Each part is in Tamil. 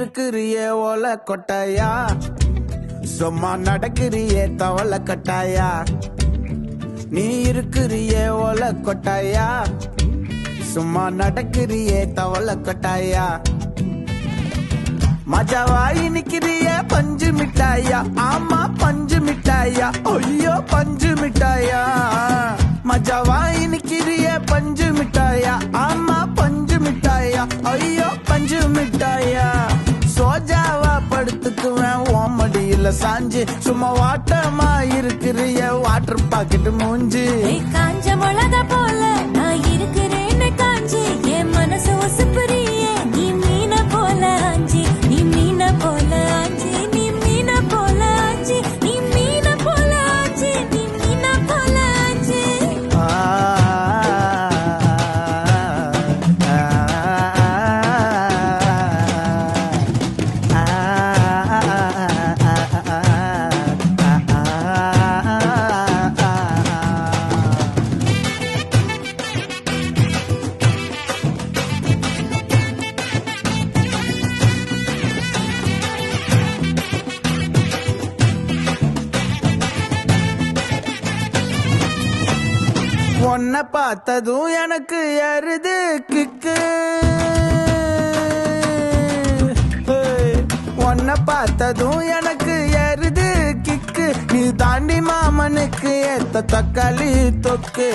இருக்கிறியே ஓல கொட்டாயா, சும்மா நடக்கிறியே தவள கட்டாயா. நீ இருக்கிறியே ஓல கொட்டாயா, சும்மா நடக்கிறியே தவள கட்டாயா. மஜாவாய் நிக்கிறிய பஞ்சு மிட்டாயா, ஆமா பஞ்சு மிட்டாயா, ஐயோ பஞ்சு மிட்டாயா. மஜாவாய் நிக்கிறிய பஞ்சு மிட்டாயா, ஆமா பஞ்சு மிட்டாயா, ஐயோ பஞ்சு மிட்டாயா. சோஜாவா படுத்துக்குவேன் ஓமடியில சாஞ்சு, சும்மா வாட்டமா இருக்கிறிய வாட்டர் பாக்கெட் மூஞ்சி. காஞ்ச மிளகா போல நான் இருக்கிறேன்னு காஞ்சி, என் மனசு ஒசுப்புறியே நீ மீன போல ஆஞ்சி, நீ மீன போல ஆஞ்சி, நீ மீன போல ஆஞ்சி, நீ மீன போல ஆஞ்சி, நீ மீன போல ஆஞ்சி. உன்னை பார்த்ததும் எனக்கு ஏறுது கிக்கு, உன்னை பார்த்ததும் எனக்கு ஏறுது கிக்கு. நீ தாண்டி மாமனுக்கு ஏத்த தக்காளி தொக்கு.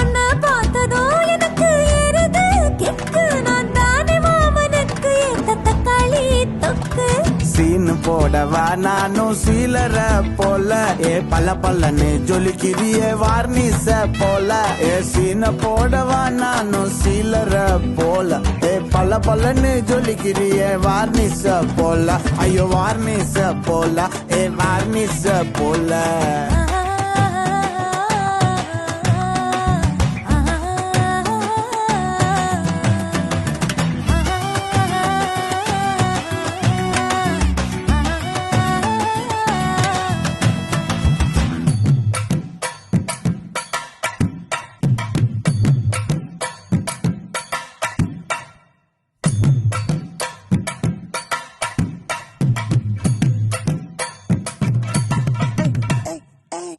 உன்னை பார்த்ததும் எனக்கு ஏறுது கிக்கு, நான் தானே மாமனுக்கு ஏத்த தக்காளி தொக்கு. சீனு போடவா நானும் சீலர போல, ஏ பல்ல பல்லன்னு ஜொலிக்கிறிய வார்னிச போல. ஏ சீன போடவா நானும் சீலர போல, ஏ பல்ல பல்லன்னு ஜொலிக்கிறிய வார்னிச போல. ஐயோ வார்னிச போல, ஏ வார்னிச போல.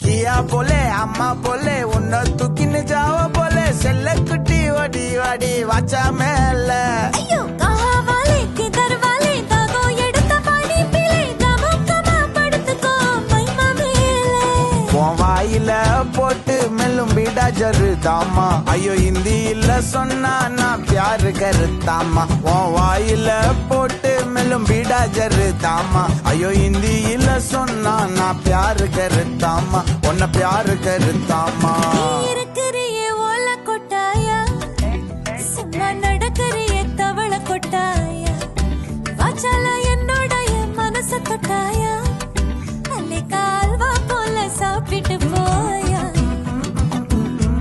கியா போலே அம்மா போலே உன்னை தூக்கின்னு ஜாவ போலே, செல்ல குட்டி வடி வடி வாச்சா மேல. ஐயோ காவாலே கிதர்வாலே தாகோ எடுத்த பாடி பிளே, தமக்கமா படுத்துக்கோ மைமா மேலே. உன் வாயில போட்டு மெல்லும் பீடா ஜருதாமா, ஐயோ ஹிந்தியில சொன்னா நான் பியாரு கருத்தாமா. உன் வாயில போட்டு மெல்லும் பீடா ஜருதாமா, ஐயோ ஹிந்தியில சொன்னா நான் பியாரு கருத்தாமா, உன்னை பியாரு கருத்தாமா. இருக்கிறியே ஓல கொட்டாயா, சும்மா நடக்கிறியே தவள கொட்டாயா. வாச்சால என்னோடைய மனச தொட்டாயா, அல்லே கால்வா போல சாப்பிட்டு போயா.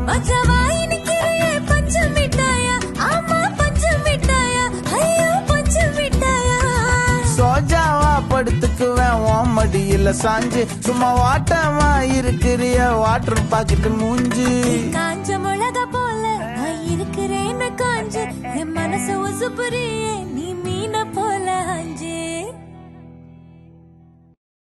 மஜாவாய் நிக்கிறியே பஞ்சு மிட்டாயா, ஆமா பஞ்சு மிட்டாயா, ஐயோ பஞ்சு மிட்டாயா. சோஜாவா படுத்துக்குவேன் ஓமடியில சாஞ்சு, சும்மா வாட்டமா இருக்கிறிய வாட்டர் பாக்கெட் மூஞ்சி. காஞ்ச மிளகா போல நான் இருக்கிறேன்னு காஞ்சு, என் மனசு உசுப்புறியே நீ